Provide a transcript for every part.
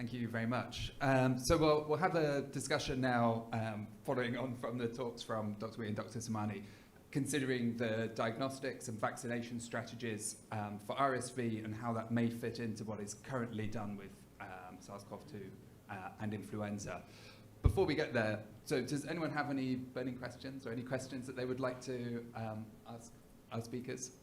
Thank you very much. So we'll have a discussion now, following on from the talks from Dr. Wee and Dr. Somani, considering the diagnostics and vaccination strategies for RSV and how that may fit into what is currently done with SARS-CoV-2 and influenza. Before we get there, so does anyone have any burning questions or any questions that they would like to ask our speakers?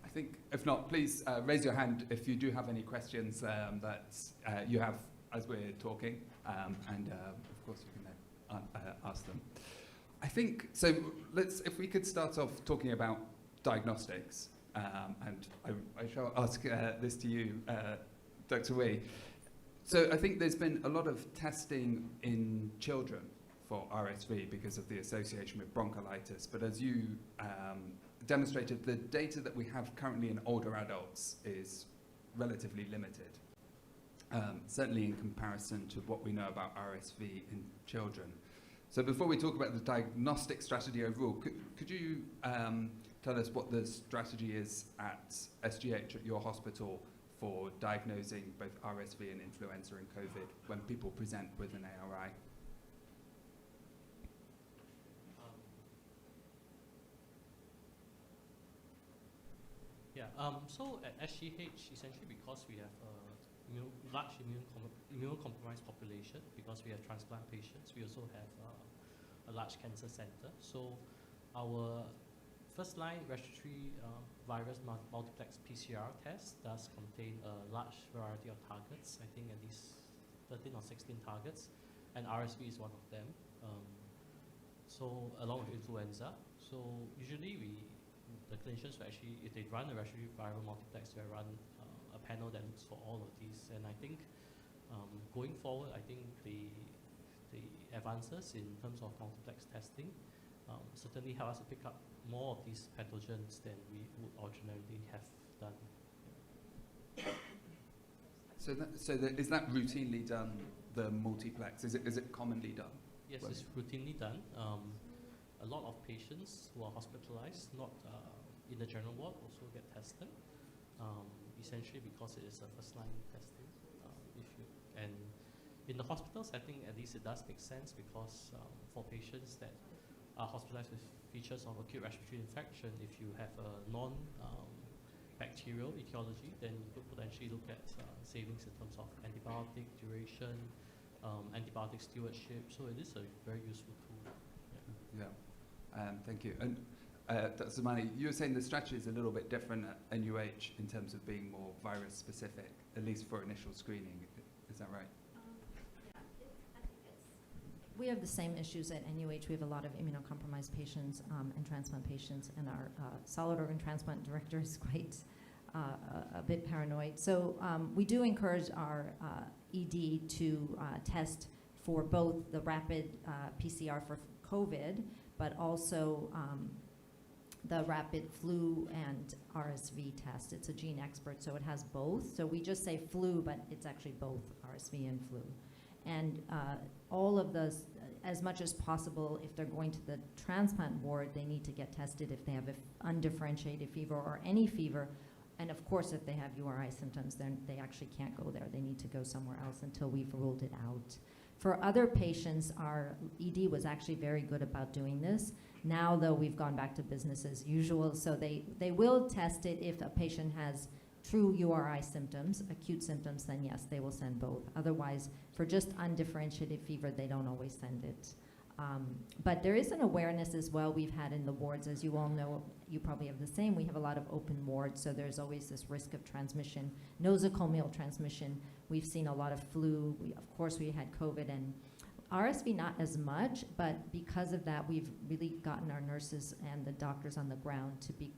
I think, if not, please raise your hand if you do have any questions that you have as we're talking, and of course you can then ask them. I think, so if we could start off talking about diagnostics, and I shall ask this to you, Dr. Wee. So I think there's been a lot of testing in children for RSV because of the association with bronchiolitis, but as you demonstrated, the data that we have currently in older adults is relatively limited, certainly in comparison to what we know about RSV in children. So before we talk about the diagnostic strategy overall, could you tell us what the strategy is at SGH, at your hospital, for diagnosing both RSV and influenza and COVID when people present with an ARI? So at SGH, essentially because we have a large immunocompromised population, because we have transplant patients, we also have a large cancer center. So our first-line respiratory virus multiplex PCR test does contain a large variety of targets, I think at least 13 or 16 targets, and RSV is one of them. So along with influenza. So usually the clinicians will actually, if they run a respiratory viral multiplex, they run a panel that looks for all of these. And I think going forward, I think the advances in terms of multiplex testing certainly help us to pick up more of these pathogens than we would ordinarily have done. So is that routinely done, the multiplex? Is it commonly done? Yes, it's routinely done. A lot of patients who are hospitalized, not in the general ward, also get tested, essentially because it is a first-line testing. And in the hospital setting, at least it does make sense, because for patients that are hospitalized with features of acute respiratory infection, if you have a non-bacterial etiology, then you could potentially look at savings in terms of antibiotic duration, antibiotic stewardship. So it is a very useful tool. Yeah. Thank you. And Dr. Somani, you were saying the strategy is a little bit different at NUH in terms of being more virus specific, at least for initial screening. Is that right? I think we have the same issues at NUH. We have a lot of immunocompromised patients and transplant patients, and our solid organ transplant director is quite a bit paranoid. So we do encourage our ED to test for both the rapid PCR for COVID, but also the rapid flu and RSV test. It's a gene expert, so it has both. So we just say flu, but it's actually both RSV and flu. And all of those, as much as possible, if they're going to the transplant ward, they need to get tested if they have an undifferentiated fever or any fever. And of course, if they have URI symptoms, then they actually can't go there. They need to go somewhere else until we've ruled it out. For other patients, our ED was actually very good about doing this. Now, though, we've gone back to business as usual. So they will test it if a patient has true URI symptoms, acute symptoms, then yes, they will send both. Otherwise, for just undifferentiated fever, they don't always send it. But there is an awareness as well we've had in the wards. As you all know, you probably have the same. We have a lot of open wards, so there's always this risk of transmission, nosocomial transmission. We've seen a lot of flu. Of course, we had COVID and RSV, not as much, but because of that, we've really gotten our nurses and the doctors on the ground to be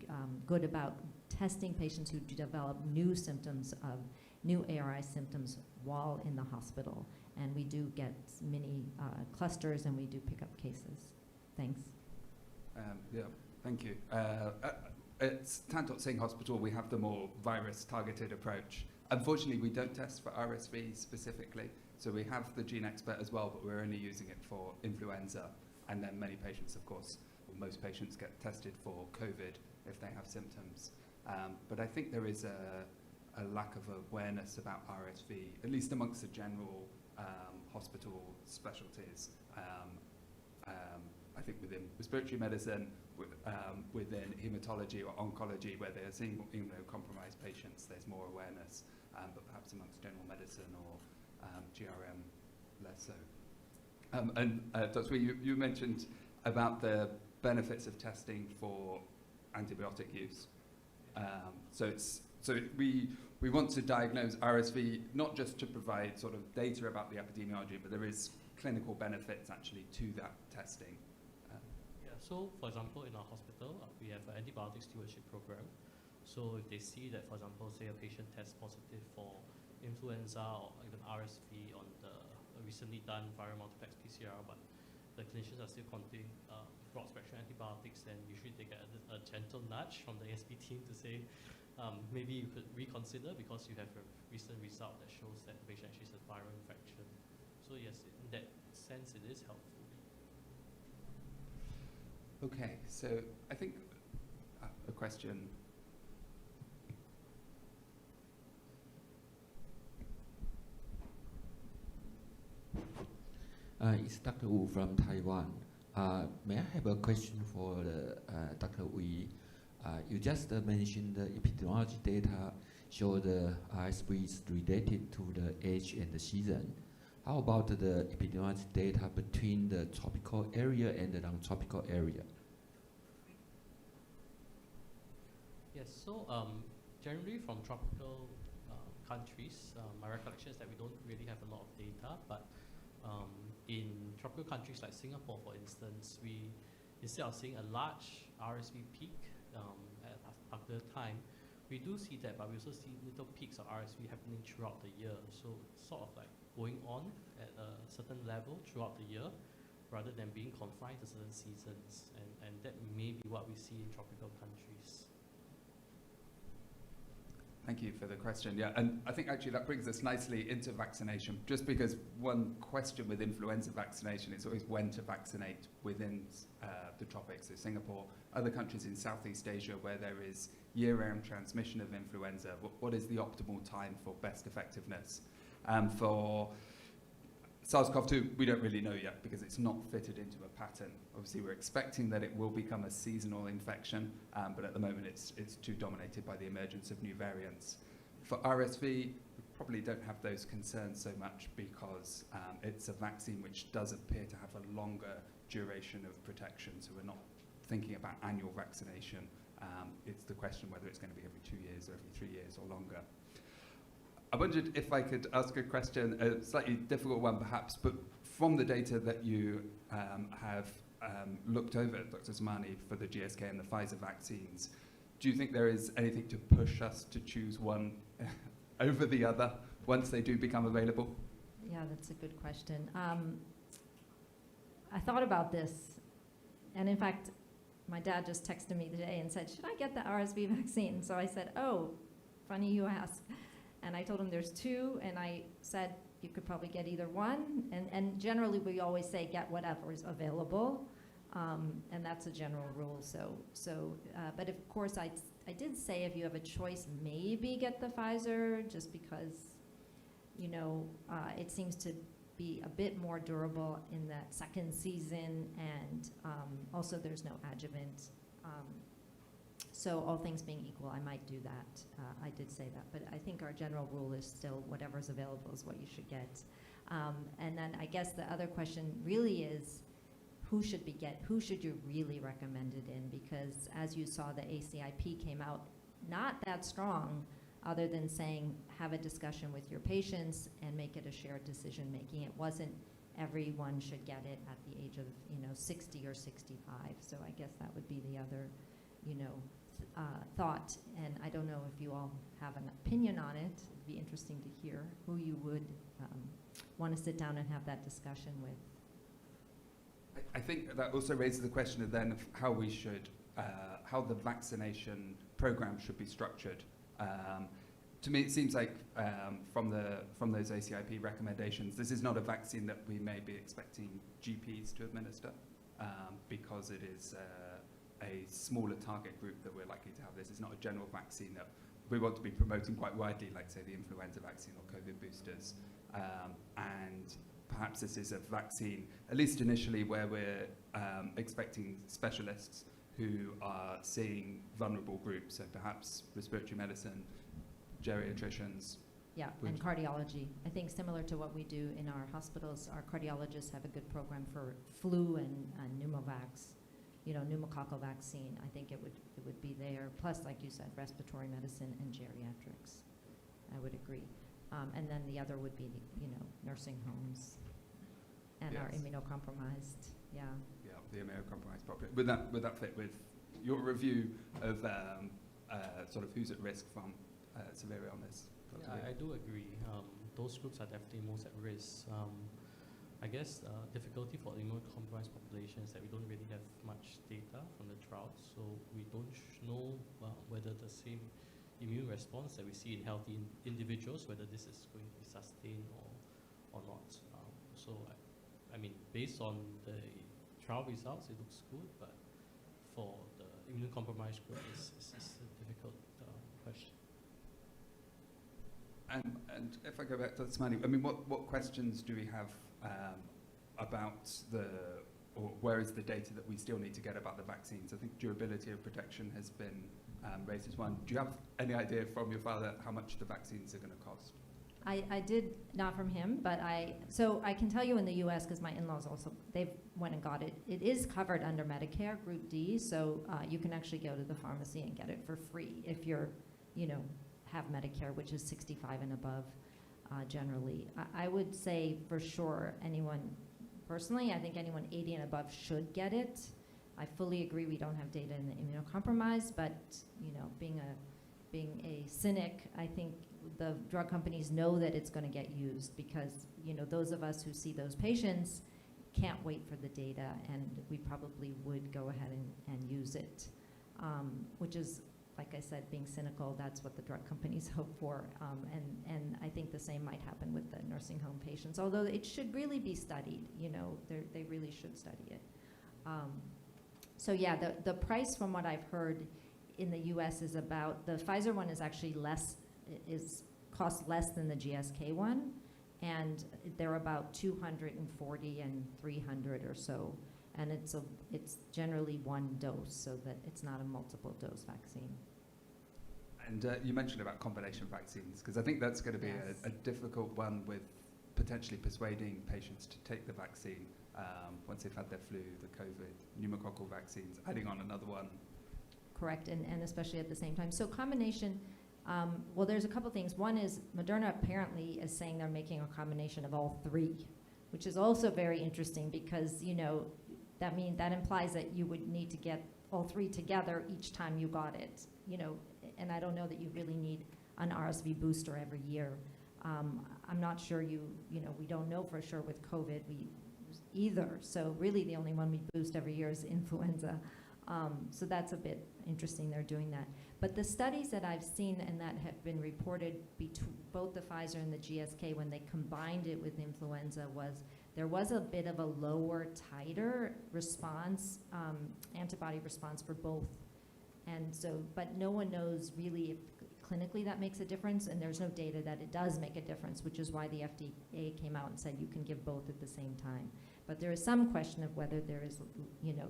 good about testing patients who develop new symptoms of new ARI symptoms while in the hospital. And we do get many clusters, and we do pick up cases. Thanks. Yeah, thank you. At Tan Tock Seng Hospital, we have the more virus-targeted approach. Unfortunately, we don't test for RSV specifically. So we have the gene expert as well, but we're only using it for influenza. And then many patients, of course, or most patients get tested for COVID if they have symptoms. But I think there is a lack of awareness about RSV, at least amongst the general hospital specialties. I think within respiratory medicine, within hematology or oncology, where they're seeing immunocompromised patients, there's more awareness, but perhaps amongst general medicine or GRM, less so. And Dr. Wee, you mentioned about the benefits of testing for antibiotic use. So we want to diagnose RSV not just to provide sort of data about the epidemiology, but there is clinical benefits actually to that testing. So for example, in our hospital, we have an antibiotic stewardship program. So if they see that, for example, say a patient tests positive for influenza or even RSV on the recently done viral multiplex PCR, but the clinicians are still continuing broad spectrum antibiotics, then usually they get a gentle nudge from the ASP team to say, maybe you could reconsider because you have a recent result that shows that the patient actually has a viral infection. So yes, in that sense, it is helpful. Okay, so I think a question. It's Dr. Wu from Taiwan. May I have a question for Dr. Wee? You just mentioned the epidemiology data show the RSV is related to the age and the season. How about the epidemiology data between the tropical area and the non-tropical area? Yes, so generally from tropical countries, my recollection is that we don't really have a lot of data, but in tropical countries like Singapore, for instance, we, instead of seeing a large RSV peak at a particular time, we do see that, but we also see little peaks of RSV happening throughout the year. So it's sort of like going on at a certain level throughout the year, rather than being confined to certain seasons. And that may be what we see in tropical countries. Thank you for the question. Yeah, and I think actually that brings us nicely into vaccination, just because one question with influenza vaccination is always when to vaccinate within the tropics. So Singapore, other countries in Southeast Asia where there is year-round transmission of influenza, what is the optimal time for best effectiveness? For SARS-CoV-2, we don't really know yet because it's not fitted into a pattern. Obviously, we're expecting that it will become a seasonal infection, but at the moment it's too dominated by the emergence of new variants. For RSV, we probably don't have those concerns so much because it's a vaccine which does appear to have a longer duration of protection, so we're not thinking about annual vaccination. It's the question whether it's going to be every 2 years or every 3 years or longer. I wondered if I could ask a question, a slightly difficult one perhaps, but from the data that you have looked over, Dr. Somani, for the GSK and the Pfizer vaccines, do you think there is anything to push us to choose one over the other once they do become available? Yeah, that's a good question. I thought about this, and in fact, my dad just texted me today and said, should I get the RSV vaccine? So I said, oh, funny you ask. And I told him there's two, and I said you could probably get either one. And generally, we always say get whatever is available, and that's a general rule. But of course, I did say if you have a choice, maybe get the Pfizer, just because, you know, it seems to be a bit more durable in that second season, and also there's no adjuvant. So all things being equal, I might do that. I did say that, but I think our general rule is still whatever's available is what you should get. And then I guess the other question really is, who should you really recommend it in? Because as you saw, the ACIP came out not that strong, other than saying have a discussion with your patients and make it a shared decision making. It wasn't everyone should get it at the age of 60 or 65. So I guess that would be the other thought, and I don't know if you all have an opinion on it. It'd be interesting to hear who you would want to sit down and have that discussion with. I think that also raises the question of then of how we should, how the vaccination program should be structured. To me, it seems like from those ACIP recommendations, this is not a vaccine that we may be expecting GPs to administer because it is a smaller target group that we're likely to have this. It's not a general vaccine that we want to be promoting quite widely, like say the influenza vaccine or COVID boosters. And perhaps this is a vaccine, at least initially, where we're expecting specialists who are seeing vulnerable groups, so perhaps respiratory medicine, geriatricians. Yeah, and cardiology. I think similar to what we do in our hospitals, our cardiologists have a good program for flu and pneumovax, pneumococcal vaccine. I think it would be there. Plus, like you said, respiratory medicine and geriatrics. I would agree. And then the other would be, nursing homes and our immunocompromised. Yeah. Yeah, the immunocompromised population. Would that fit with your review of sort of who's at risk from severe illness? Yeah, I do agree. Those groups are definitely most at risk. I guess difficulty for immunocompromised population is that we don't really have much data from the trials, so we don't know whether the same immune response that we see in healthy individuals, whether this is going to be sustained or not. So, I mean, based on the trial results, it looks good, but for the immunocompromised group, it's a difficult question. And if I go back to Somani, I mean, what questions do we have about or where is the data that we still need to get about the vaccines? I think durability of protection has been raised as one. Do you have any idea from your father how much the vaccines are going to cost? I did, not from him, but so I can tell you in the US, because my in-laws also, they went and got it. It is covered under Medicare Group D, so you can actually go to the pharmacy and get it for free if you're, have Medicare, which is 65 and above generally. I would say for sure personally, I think anyone 80 and above should get it. I fully agree we don't have data in the immunocompromised, but being a cynic, I think the drug companies know that it's going to get used because those of us who see those patients can't wait for the data, and we probably would go ahead and use it, which is, like I said, being cynical. That's what the drug companies hope for, and I think the same might happen with the nursing home patients, although it should really be studied. They really should study it. So yeah, the price from what I've heard in the U.S. is about, the Pfizer one is actually costs less than the GSK one, and they're about 240 and 300 or so, and it's generally one dose, so that it's not a multiple dose vaccine. And you mentioned about combination vaccines, because I think that's going to be a difficult one with potentially persuading patients to take the vaccine once they've had their flu, the COVID, pneumococcal vaccines, adding on another one. Correct, and especially at the same time. So combination, well, there's a couple things. One is Moderna apparently is saying they're making a combination of all three, which is also very interesting because, that implies that you would need to get all three together each time you got it, and I don't know that you really need an RSV booster every year. I'm not sure we don't know for sure with COVID either. So really the only one we boost every year is influenza. So that's a bit interesting they're doing that. But the studies that I've seen and that have been reported between both the Pfizer and the GSK when they combined it with influenza there was a bit of a lower titer response, antibody response for both. And so, but no one knows really if clinically that makes a difference, and there's no data that it does make a difference, which is why the FDA came out and said you can give both at the same time. But there is some question of whether there is,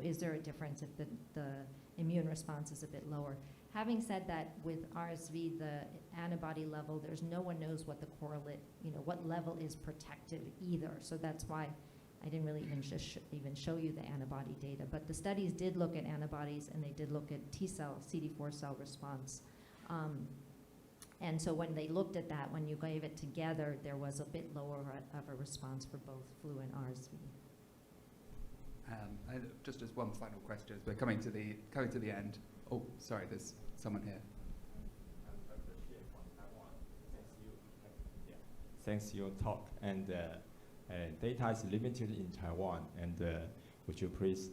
is there a difference if the immune response is a bit lower. Having said that, with RSV, the antibody level, no one knows what the correlate, what level is protective either. So that's why I didn't really even show you the antibody data. But the studies did look at antibodies, and they did look at T-cell, CD4 cell response. And so when they looked at that, when you gave it together, there was a bit lower of a response for both flu and RSV. And just as one final question, as we're coming to the end. Oh, sorry, there's someone here. Thanks your talk, and data is limited in Taiwan, and would you please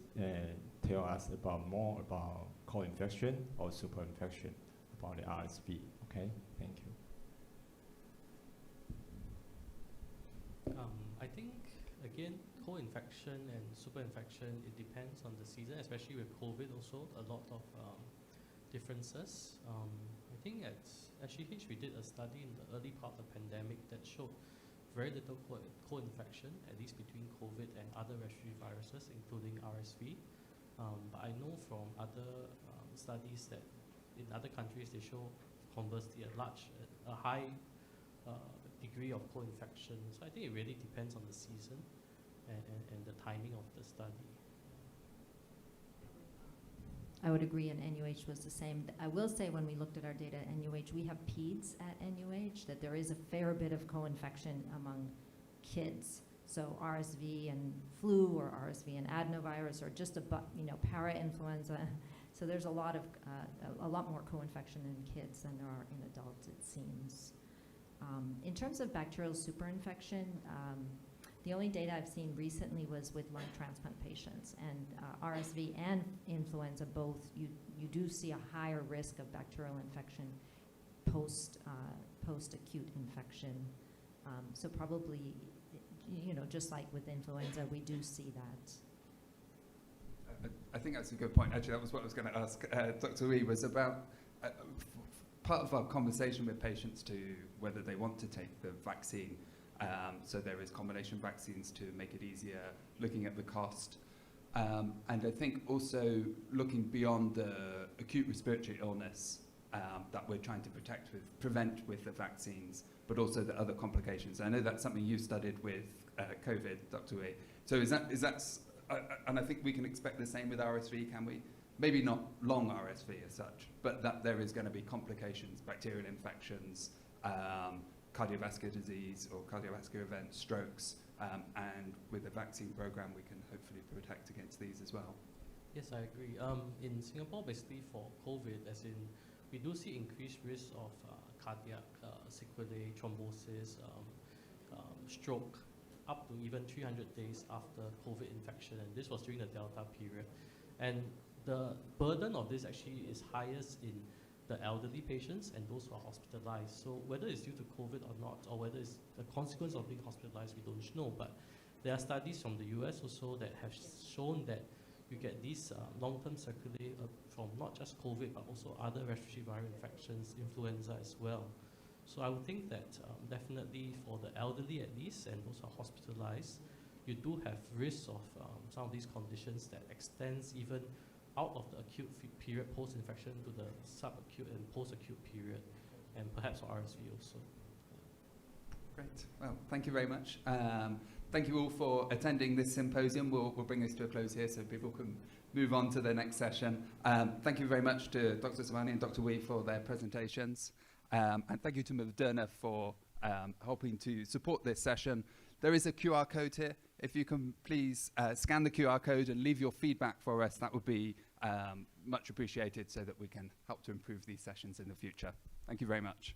tell us more about co-infection or super-infection about the RSV? Okay, thank you. I think, again, co-infection and superinfection, it depends on the season, especially with COVID also, a lot of differences. I think at SGH we did a study in the early part of the pandemic that showed very little co-infection, at least between COVID and other respiratory viruses, including RSV. But I know from other studies that in other countries they show conversely a high degree of co-infection. So I think it really depends on the season and the timing of the study. I would agree, and NUH was the same. I will say when we looked at our data at NUH, we have peds at NUH, that there is a fair bit of co-infection among kids. So RSV and flu, or RSV and adenovirus, or just para-influenza. So there's a lot more co-infection in kids than there are in adults, it seems. In terms of bacterial superinfection, the only data I've seen recently was with lung transplant patients, and RSV and influenza both, you do see a higher risk of bacterial infection post-acute infection. So probably, just like with influenza, we do see that. I think that's a good point. Actually, that was what I was going to ask Dr. Wee, was about part of our conversation with patients to whether they want to take the vaccine. So there is combination vaccines to make it easier, looking at the cost. And I think also looking beyond the acute respiratory illness that we're trying to prevent with the vaccines, but also the other complications. I know that's something you studied with COVID, Dr. Wee. So is that and I think we can expect the same with RSV, can we? Maybe not long RSV as such, but that there is going to be complications, bacterial infections, cardiovascular disease or cardiovascular events, strokes, and with the vaccine program we can hopefully protect against these as well. Yes, I agree. In Singapore, basically for COVID, as in we do see increased risk of cardiac sequelae, thrombosis, stroke, up to even 300 days after COVID infection, and this was during the Delta period. And the burden of this actually is highest in the elderly patients and those who are hospitalized. So whether it's due to COVID or not, or whether it's the consequence of being hospitalized, we don't know. But there are studies from the US also that have shown that you get these long-term sequelae from not just COVID, but also other respiratory viral infections, influenza as well. So I would think that definitely for the elderly at least, and those who are hospitalized, you do have risks of some of these conditions that extends even out of the acute period post-infection to the subacute and post-acute period, and perhaps for RSV also. Great. Well, thank you very much. Thank you all for attending this symposium. We'll bring this to a close here so people can move on to the next session. Thank you very much to Dr. Somani and Dr. Wee for their presentations. And thank you to Moderna for helping to support this session. There is a QR code here. If you can please scan the QR code and leave your feedback for us, that would be much appreciated so that we can help to improve these sessions in the future. Thank you very much.